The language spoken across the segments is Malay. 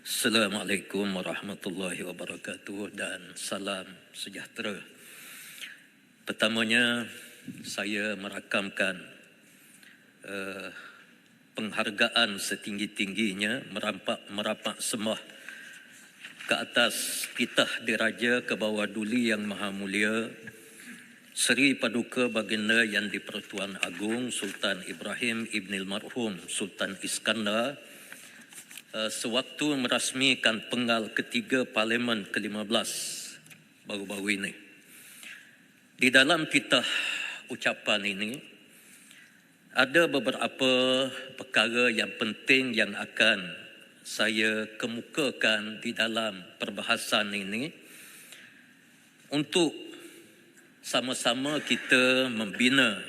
Assalamualaikum warahmatullahi wabarakatuh dan salam sejahtera. Pertamanya, saya merakamkan penghargaan setinggi-tingginya merapat sembah ke atas titah diraja ke bawah duli yang maha mulia Seri Paduka Baginda Yang di-Pertuan Agong Sultan Ibrahim Ibnil Marhum Sultan Iskandar sewaktu merasmikan penggal ketiga Parlimen ke-15 baru-baru ini. Di dalam titah ucapan ini, ada beberapa perkara yang penting yang akan saya kemukakan di dalam perbahasan ini untuk sama-sama kita membina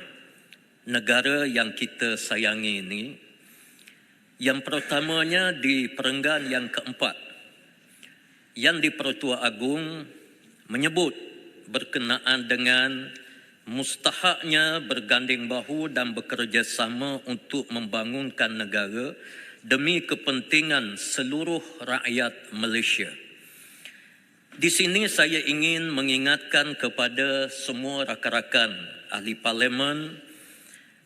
negara yang kita sayangi ini. Yang pertamanya di perenggan yang keempat, Yang di-Pertua Agong menyebut berkenaan dengan mustahaknya berganding bahu dan bekerjasama untuk membangunkan negara demi kepentingan seluruh rakyat Malaysia. Di sini saya ingin mengingatkan kepada semua rakan-rakan ahli parlimen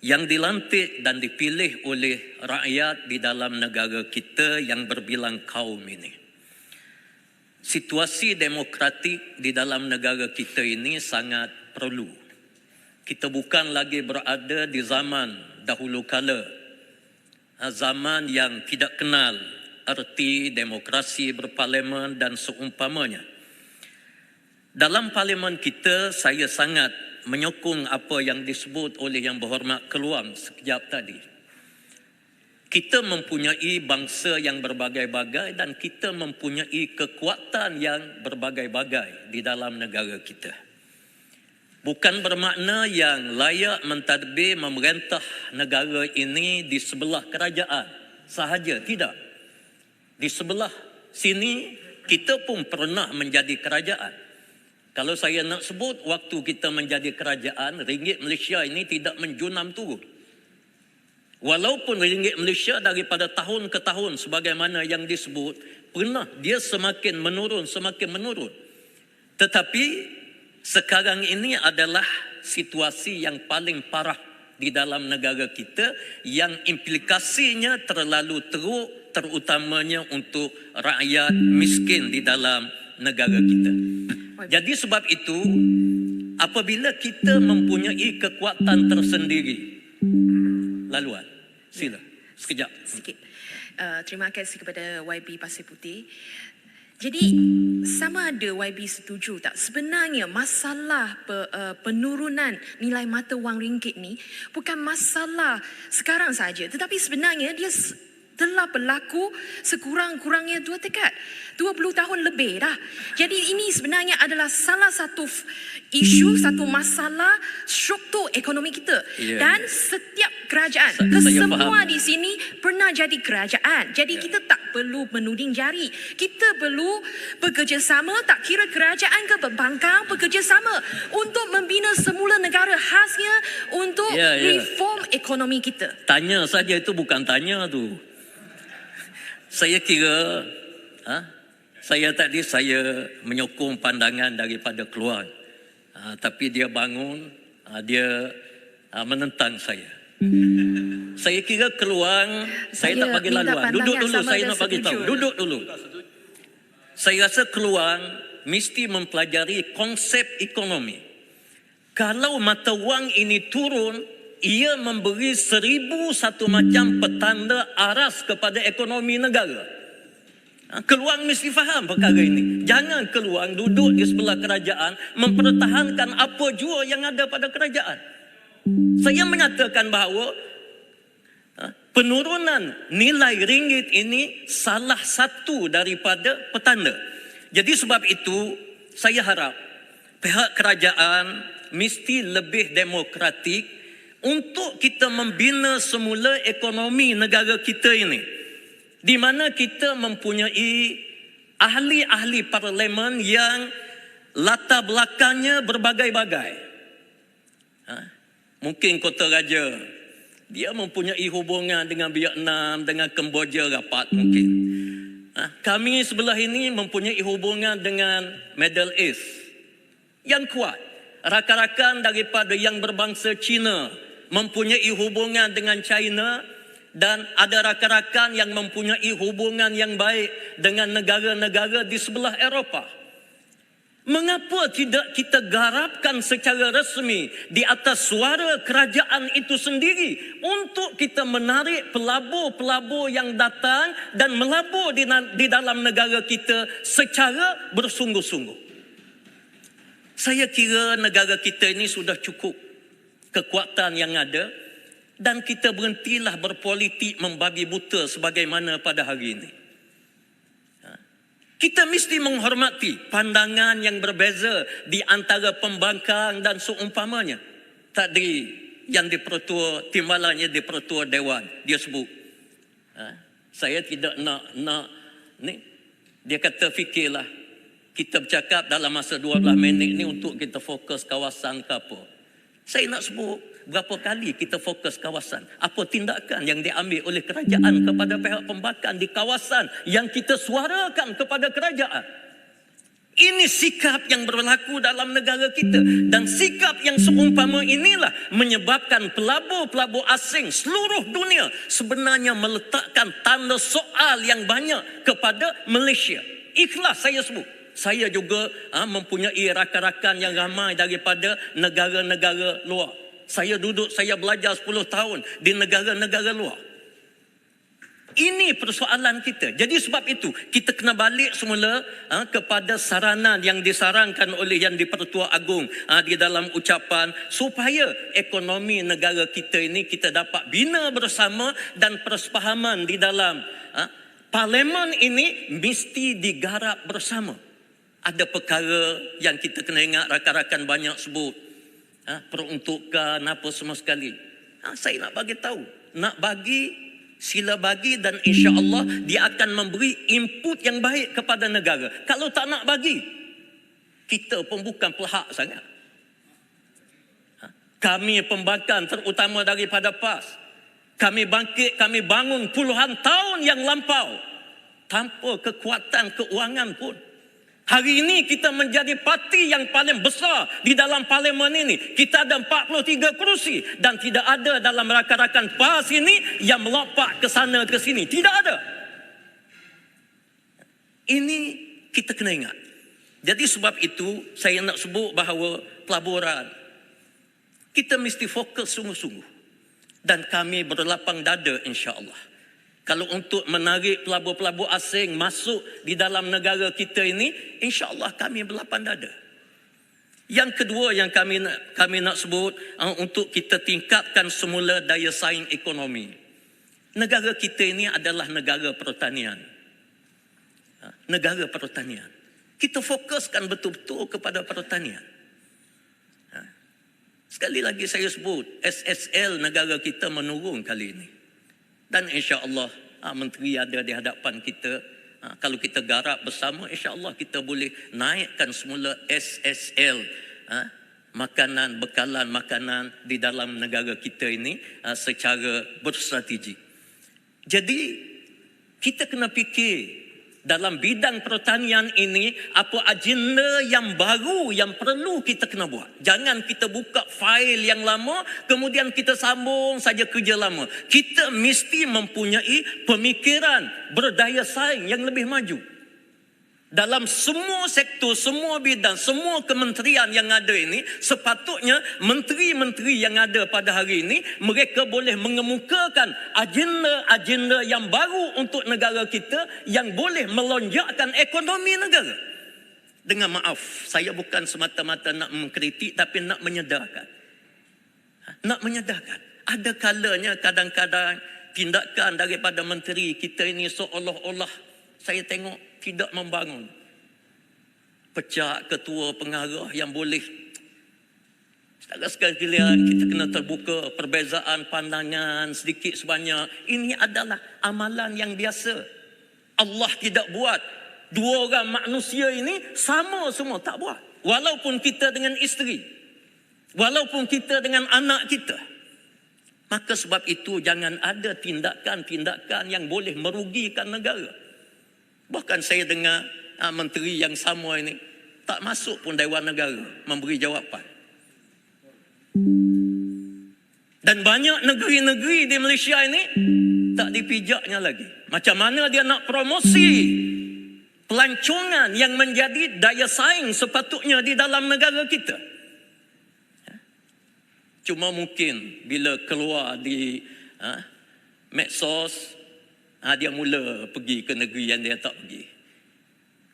yang dilantik dan dipilih oleh rakyat di dalam negara kita yang berbilang kaum ini. Situasi demokratik di dalam negara kita ini sangat perlu. Kita bukan lagi berada di zaman dahulu kala, zaman yang tidak kenal erti demokrasi berparlimen dan seumpamanya. Dalam parlimen kita, saya sangat menyokong apa yang disebut oleh Yang Berhormat Keluang sekejap tadi. Kita mempunyai bangsa yang berbagai-bagai dan kita mempunyai kekuatan yang berbagai-bagai di dalam negara kita. Bukan bermakna yang layak mentadbir memerintah negara ini di sebelah kerajaan sahaja, tidak. Di sebelah sini kita pun pernah menjadi kerajaan. Kalau saya nak sebut, waktu kita menjadi kerajaan, ringgit Malaysia ini tidak menjunam turun. Walaupun ringgit Malaysia daripada tahun ke tahun sebagaimana yang disebut, pernah dia semakin menurun. Tetapi sekarang ini adalah situasi yang paling parah di dalam negara kita yang implikasinya terlalu teruk, terutamanya untuk rakyat miskin di dalam negara kita. Jadi sebab itu, apabila kita mempunyai kekuatan tersendiri, laluan, sila, sekejap. Sikit. Terima kasih kepada YB Pasir Putih. Jadi, sama ada YB setuju tak? Sebenarnya masalah penurunan nilai mata wang ringgit ni bukan masalah sekarang saja, tetapi sebenarnya dia telah berlaku sekurang-kurangnya 20 tahun lebih dah. Jadi ini sebenarnya adalah salah satu isu, satu masalah struktur ekonomi kita. Dan setiap kerajaan, kesemua di sini pernah jadi kerajaan. Jadi kita tak perlu menuding jari. Kita perlu bekerjasama, tak kira kerajaan ke pembangkang, bekerjasama untuk membina semula negara khasnya untuk reform ekonomi kita. Tanya saja itu bukan tanya tu. Saya kira, saya menyokong pandangan daripada Keluang. Tapi dia bangun, dia menentang saya. Saya kira Keluang, saya tak bagi laluan. Duduk dulu, saya nak bagi tahu. Duduk dulu. Saya rasa Keluang mesti mempelajari konsep ekonomi. Kalau mata wang ini turun, ia memberi 1001 macam petanda aras kepada ekonomi negara. Keluang mesti faham perkara ini. Jangan Keluang duduk di sebelah kerajaan mempertahankan apa jua yang ada pada kerajaan. Saya menyatakan bahawa penurunan nilai ringgit ini salah satu daripada petanda. Jadi sebab itu saya harap pihak kerajaan mesti lebih demokratik untuk kita membina semula ekonomi negara kita ini, di mana kita mempunyai ahli-ahli parlimen yang latar belakangnya berbagai-bagai. Mungkin Kota Raja dia mempunyai hubungan dengan Vietnam, dengan Kemboja rapat mungkin. Kami sebelah ini mempunyai hubungan dengan Middle East yang kuat. Rakan-rakan daripada yang berbangsa Cina mempunyai hubungan dengan China, dan ada rakan-rakan yang mempunyai hubungan yang baik dengan negara-negara di sebelah Eropah. Mengapa tidak kita garapkan secara resmi di atas suara kerajaan itu sendiri untuk kita menarik pelabur-pelabur yang datang dan melabur di dalam negara kita secara bersungguh-sungguh? Saya kira negara kita ini sudah cukup kekuatan yang ada, dan kita berhentilah berpolitik membabi buta sebagaimana pada hari ini. Kita mesti menghormati pandangan yang berbeza di antara pembangkang dan seumpamanya. Tadi yang di Pertua Timbalannya di Pertua Dewan dia sebut, saya tidak nak ni. Dia kata fikirlah, kita bercakap dalam masa 12 minit ni untuk kita fokus kawasan ke apa. Saya nak sebut berapa kali kita fokus kawasan. Apa tindakan yang diambil oleh kerajaan kepada pihak pembangkang di kawasan yang kita suarakan kepada kerajaan. Ini sikap yang berlaku dalam negara kita. Dan sikap yang seumpama inilah menyebabkan pelabur-pelabur asing seluruh dunia sebenarnya meletakkan tanda soal yang banyak kepada Malaysia. Ikhlas saya sebut. Saya juga mempunyai rakan-rakan yang ramai daripada negara-negara luar. Saya belajar 10 tahun di negara-negara luar. Ini persoalan kita. Jadi sebab itu kita kena balik semula kepada saranan yang disarankan oleh Yang di-Pertua Agong di dalam ucapan, supaya ekonomi negara kita ini kita dapat bina bersama, dan persefahaman di dalam parlimen ini mesti digarap bersama. Ada perkara yang kita kena ingat, rakan-rakan banyak sebut peruntukan apa semua sekali. Saya nak bagi tahu, nak bagi sila bagi, dan insya-Allah dia akan memberi input yang baik kepada negara. Kalau tak nak bagi, kita pun bukan pelahak sangat. Kami pembangkang terutama daripada PAS, kami bangkit, kami bangun puluhan tahun yang lampau tanpa kekuatan keuangan pun. Hari ini kita menjadi parti yang paling besar di dalam parlimen ini. Kita ada 43 kerusi, dan tidak ada dalam rakan-rakan PAS ini yang melompat ke sana ke sini. Tidak ada. Ini kita kena ingat. Jadi sebab itu saya nak sebut bahawa pelaburan kita mesti fokus sungguh-sungguh, dan kami berlapang dada insya-Allah. Kalau untuk menarik pelabur-pelabur asing masuk di dalam negara kita ini, insya-Allah kami berlapang dada. Yang kedua yang kami nak sebut, untuk kita tingkatkan semula daya saing ekonomi. Negara kita ini adalah negara pertanian. Negara pertanian. Kita fokuskan betul-betul kepada pertanian. Sekali lagi saya sebut, SSL negara kita menurun kali ini. Dan insya-Allah menteri ada di hadapan kita. Kalau kita garap bersama, insya-Allah kita boleh naikkan semula SSL, makanan, bekalan makanan di dalam negara kita ini secara berstrategi. Jadi kita kena fikir dalam bidang pertanian ini, apa agenda yang baru yang perlu kita kena buat. Jangan kita buka fail yang lama, kemudian kita sambung saja kerja lama. Kita mesti mempunyai pemikiran berdaya saing yang lebih maju. Dalam semua sektor, semua bidang, semua kementerian yang ada ini, sepatutnya menteri-menteri yang ada pada hari ini, mereka boleh mengemukakan agenda-agenda yang baru untuk negara kita yang boleh melonjakkan ekonomi negara. Dengan maaf, saya bukan semata-mata nak mengkritik, tapi nak menyedarkan. Nak menyedarkan. Ada kalanya kadang-kadang tindakan daripada menteri kita ini seolah-olah saya tengok tidak membangun. Pecah ketua pengarah yang boleh. Sekali-sekala kita kena terbuka perbezaan pandangan sedikit sebanyak. Ini adalah amalan yang biasa. Allah tidak buat dua orang manusia ini sama semua, tak buat. Walaupun kita dengan isteri, walaupun kita dengan anak kita. Maka sebab itu jangan ada tindakan-tindakan yang boleh merugikan negara. Bahkan saya dengar menteri yang sama ini tak masuk pun Dewan Negara memberi jawapan. Dan banyak negeri-negeri di Malaysia ini tak dipijaknya lagi. Macam mana dia nak promosi pelancongan yang menjadi daya saing sepatutnya di dalam negara kita. Cuma mungkin bila keluar di medsos, dia mula pergi ke negeri yang dia tak pergi.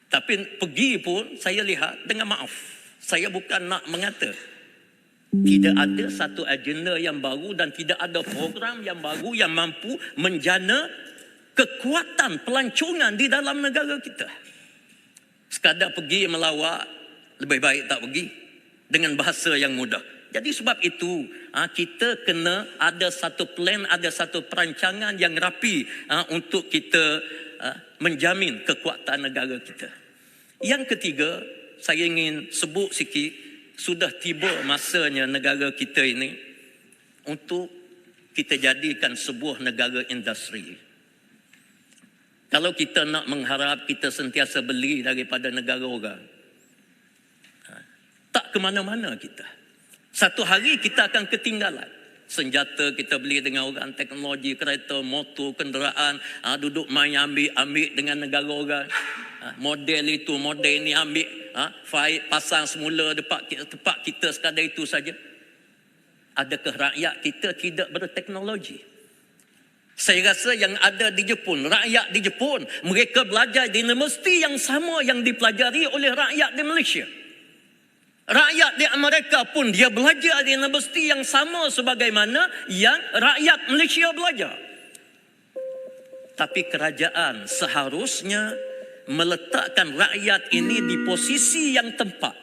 Tapi pergi pun saya lihat dengan maaf. Saya bukan nak mengata tidak ada satu agenda yang baru dan tidak ada program yang baru yang mampu menjana kekuatan pelancongan di dalam negara kita. Sekadar pergi melawat, lebih baik tak pergi dengan bahasa yang mudah. Jadi sebab itu kita kena ada satu plan, ada satu perancangan yang rapi untuk kita menjamin kekuatan negara kita. Yang ketiga, saya ingin sebut sikit, sudah tiba masanya negara kita ini untuk kita jadikan sebuah negara industri. Kalau kita nak mengharap kita sentiasa beli daripada negara orang, tak ke mana-mana kita. Satu hari kita akan ketinggalan. Senjata kita beli dengan orang, teknologi, kereta, motor, kenderaan, duduk main ambil dengan negara orang. Model itu, model ini ambil, pasang semula tempat kita sekadar itu saja. Adakah rakyat kita tidak berteknologi? Saya rasa yang ada di Jepun, rakyat di Jepun, mereka belajar di universiti yang sama yang dipelajari oleh rakyat di Malaysia. Rakyat di Amerika pun dia belajar di universiti yang sama sebagaimana yang rakyat Malaysia belajar. Tapi kerajaan seharusnya meletakkan rakyat ini di posisi yang tepat.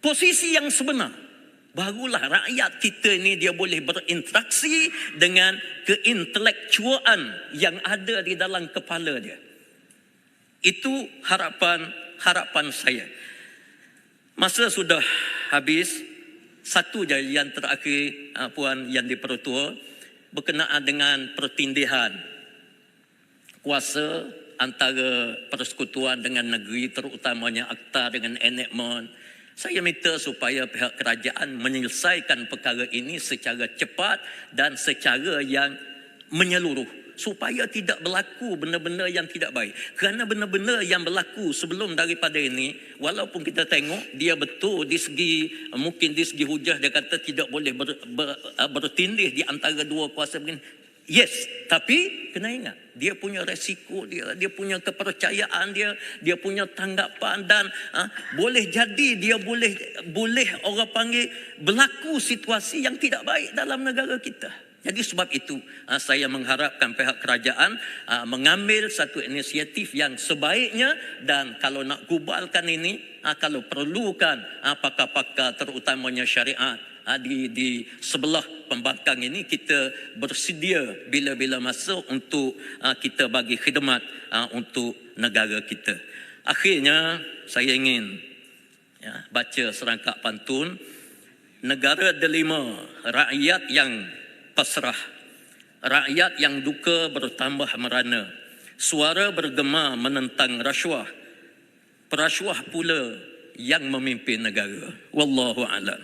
Posisi yang sebenar. Barulah rakyat kita ini dia boleh berinteraksi dengan keintelektualan yang ada di dalam kepala dia. Itu harapan saya. Masa sudah habis. Satu je yang terakhir Puan Yang di-Pertua berkenaan dengan pertindihan kuasa antara persekutuan dengan negeri, terutamanya Akta dengan enactment. Saya minta supaya pihak kerajaan menyelesaikan perkara ini secara cepat dan secara yang menyeluruh, supaya tidak berlaku benda-benda yang tidak baik. Kerana benda-benda yang berlaku sebelum daripada ini, walaupun kita tengok dia betul di segi, mungkin di segi hujah dia kata tidak boleh bertindih di antara dua kuasa begini. Yes, tapi kena ingat dia punya resiko dia punya kepercayaan dia punya tanggapan dan boleh jadi dia boleh orang panggil berlaku situasi yang tidak baik dalam negara kita. Jadi sebab itu saya mengharapkan pihak kerajaan mengambil satu inisiatif yang sebaiknya, dan kalau nak gubalkan ini, kalau perlukan pakar-pakar terutamanya syariat di sebelah pembangkang ini, kita bersedia bila-bila masa untuk kita bagi khidmat untuk negara kita. Akhirnya saya ingin baca serangkap pantun. Negara delima, rakyat yang pasrah, rakyat yang duka bertambah merana, suara bergema menentang rasuah, perasuah pula yang memimpin negara. Wallahu a'lam.